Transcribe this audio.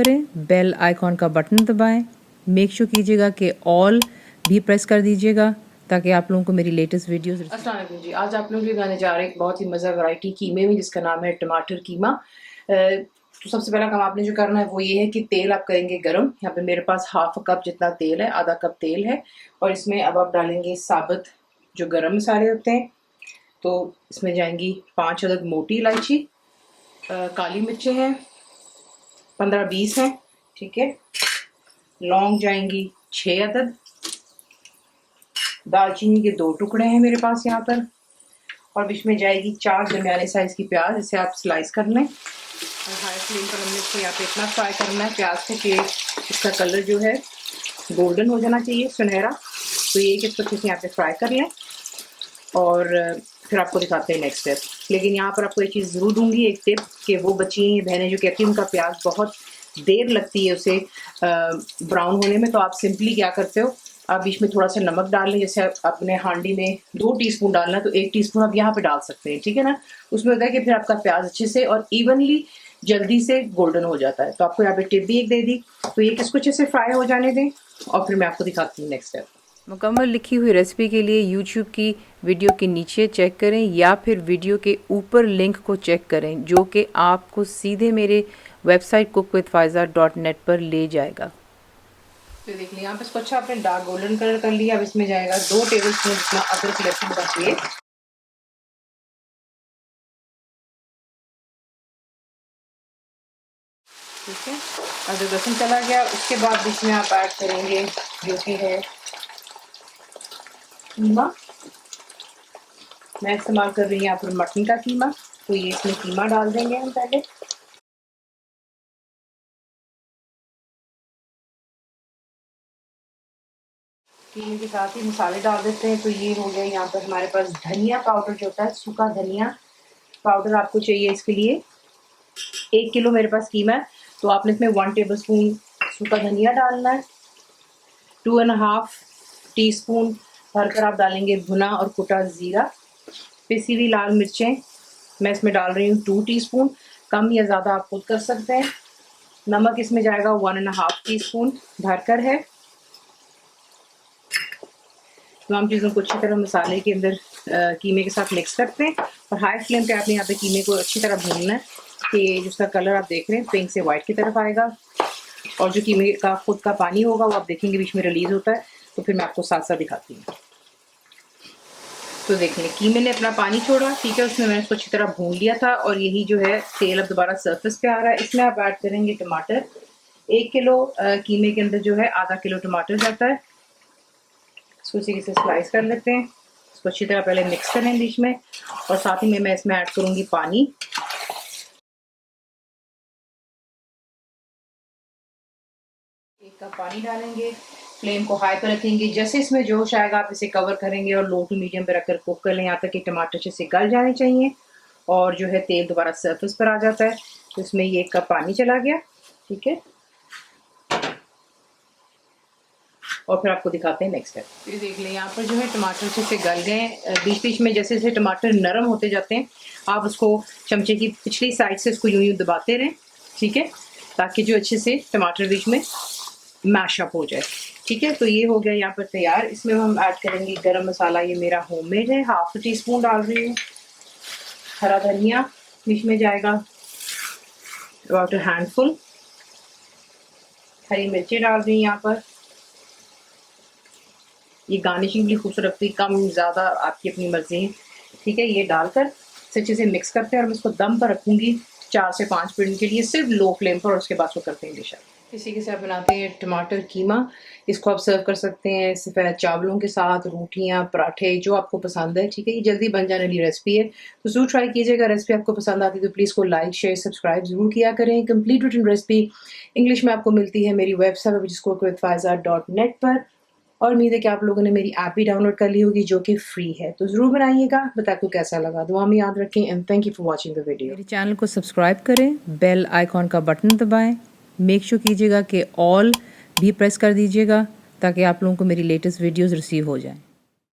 करें, bell icon का button दबाएं, मेक श्योर कीजिएगा कि ऑल भी प्रेस कर दीजिएगा ताकि आप लोगों को मेरी लेटेस्ट वीडियोस। अस्सलाम वालेकुम जी, आज आप लोगों के गाने जा रहे हैं एक बहुत ही मज़ा वैरायटी कीमे में जिसका नाम है टमाटर कीमा। तो सबसे पहला काम आपने जो करना है वो ये है कि तेल आप करेंगे गरम। यहाँ पे मेरे पास हाफ कप जितना तेल है, आधा कप तेल है और इसमें अब आप डालेंगे साबुत जो गरम मसाले होते हैं। तो इसमें जाएंगी 5 अदद मोटी इलायची, काली मिर्चें हैं 15-20 हैं, ठीक है। लौंग जाएंगी 6 अदद, दालचीनी के 2 टुकड़े हैं मेरे पास यहाँ पर, और बीच में जाएगी 4 दरमियाने साइज़ की प्याज, इसे आप स्लाइस कर लें। और हाई फ्लेम पर हमने इसको यहाँ पे इतना फ्राई करना है प्याज को कि इसका कलर जो है गोल्डन हो जाना चाहिए, सुनहरा। तो ये कि इसको अच्छे से यहाँ पे फ्राई कर लें और फिर आपको दिखाते हैं नेक्स्ट स्टेप। लेकिन यहाँ पर आपको एक चीज़ ज़रूर दूंगी, एक टिप, कि वो बच्ची बहनें जो कहती हैं उनका प्याज बहुत देर लगती है उसे ब्राउन होने में, तो आप सिंपली क्या करते हो, आप बीच में थोड़ा सा नमक डाल लें। जैसे अपने हांडी में 2 टीस्पून डालना है तो 1 टीस्पून आप यहाँ पे डाल सकते हैं, ठीक है ना। उसमें होता है कि फिर आपका प्याज अच्छे से और इवनली जल्दी से गोल्डन हो जाता है। तो आपको यहाँ पे टिप भी एक दे दी। तो ये किसको अच्छे से फ्राई हो जाने दें और फिर मैं आपको दिखाती हूँ नेक्स्ट स्टेप। मुकम्मल लिखी हुई रेसिपी के लिए यूट्यूब की वीडियो के नीचे चेक करें या फिर वीडियो के ऊपर लिंक को चेक करें जो कि आपको सीधे मेरे वेबसाइट cook-with-faiza.net पर ले जाएगा। तो देख लिया यहाँ पे इसको अच्छा आपने डार्क गोल्डन कलर कर लिया। अब इसमें जाएगा 2 टेबलस्पून जितना अदरक लहसुन का पेस्ट, ठीक है। अदरक लहसुन चला गया। उसके बाद इसमें आप ऐड करेंगे जो कि है कीमा। मैं इस्तेमाल कर रही हूँ यहाँ पर मटन का कीमा, तो ये इसमें कीमा डाल देंगे हम पहले। कीमे के साथ ही मसाले डाल देते हैं। तो ये हो गया यहाँ पर हमारे पास धनिया पाउडर जो होता है, सूखा धनिया पाउडर आपको चाहिए। इसके लिए 1 किलो मेरे पास कीमा है तो आपने इसमें 1 टेबलस्पून सूखा धनिया डालना है। 2.5 टीस्पून भरकर आप डालेंगे भुना और कुटा ज़ीरा। पिसी हुई लाल मिर्चें मैं इसमें डाल रही हूँ 2 टीस्पून, कम या ज़्यादा आप खुद कर सकते हैं। नमक इसमें जाएगा 1.5 टीस्पून भरकर है। तमाम चीज़ों को अच्छी तरह मसाले के अंदर कीमे के साथ मिक्स करते हैं और हाई फ्लेम पे आपने यहाँ पे कीमे को अच्छी तरह भूनना है कि जिसका कलर आप देख रहे हैं पिंक से वाइट की तरफ आएगा। और जो कीमे का खुद का पानी होगा वो आप देखेंगे बीच में रिलीज़ होता है। तो फिर मैं आपको साथ साथ दिखाती हूँ। तो देख लें कीमे ने अपना पानी छोड़ा, ठीक है। उसमें मैंने इसको अच्छी तरह भून लिया था और यही जो है तेल अब दोबारा सरफेस पे आ रहा है। इसमें आप ऐड करेंगे टमाटर। 1 किलो कीमे के अंदर जो है आधा किलो टमाटर जाता है। इसको इसी से स्लाइस कर लेते हैं। इसको अच्छी तरह पहले मिक्स करें बीच में और साथ ही में मैं इसमें ऐड करूँगी पानी। 1 कप पानी डालेंगे। फ्लेम को हाई पर रखेंगे। जैसे इसमें जोश आएगा आप इसे कवर करेंगे और लो टू मीडियम पर रखकर कुक कर लें यहाँ तक कि टमाटर अच्छे से गल जाने चाहिए और जो है तेल दोबारा सरफेस पर आ जाता है। तो इसमें ये 1 कप पानी चला गया, ठीक है। और फिर आपको दिखाते हैं नेक्स्ट स्टेप। ये देख लें यहाँ पर जो है टमाटर अच्छे से गल गए। बीच बीच में जैसे जैसे टमाटर नरम होते जाते हैं आप उसको चमचे की पिछली साइड से उसको यूं यूं दबाते रहें, ठीक है, ताकि जो अच्छे से टमाटर बीच में मैशअप हो जाए, ठीक है। तो ये हो गया यहाँ पर तैयार। इसमें हम ऐड करेंगे गरम मसाला, ये मेरा होममेड है, 1/2 टीस्पून डाल रही हूँ। हरा धनिया बीच में जाएगा अबाउट अ हैंडफुल। हरी मिर्ची डाल रही हूँ यहाँ पर। ये गार्निशिंग भी खूबसूरत लगती है, कम ज़्यादा आपकी अपनी मर्जी है, ठीक है। ये डालकर अच्छे से मिक्स करते हैं और मैं इसको दम पर रखूँगी 4 से 5 मिनट के लिए, सिर्फ लो फ्लेम पर, और उसके बाद वो करते हैं डिश। इसी के साथ बनाते हैं टमाटर कीमा। इसको आप सर्व कर सकते हैं सफ़ेद चावलों के साथ, रोटियां, पराठे, जो आपको पसंद है, ठीक है। ये जल्दी बन जाने वाली रेसिपी है तो ज़रूर ट्राई कीजिएगा। रेसिपी आपको पसंद आती है तो प्लीज़ को लाइक शेयर सब्सक्राइब ज़रूर किया करें। कंप्लीट रिटन रेसिपी इंग्लिश में आपको मिलती है मेरी वेबसाइट cook-with-faiza.net पर। और उम्मीद है कि आप लोगों ने मेरी ऐप भी डाउनलोड कर ली होगी जो कि फ्री है। तो ज़रूर बनाइएगा, बताए आपको कैसा लगा। दुआ में याद रखें and thank you for watching the video. मेरे चैनल को सब्सक्राइब करें, बेल आइकॉन का बटन दबाएं, मेक श्योर कीजिएगा कि ऑल भी प्रेस कर दीजिएगा ताकि आप लोगों को मेरी लेटेस्ट वीडियोस रिसीव हो जाएं।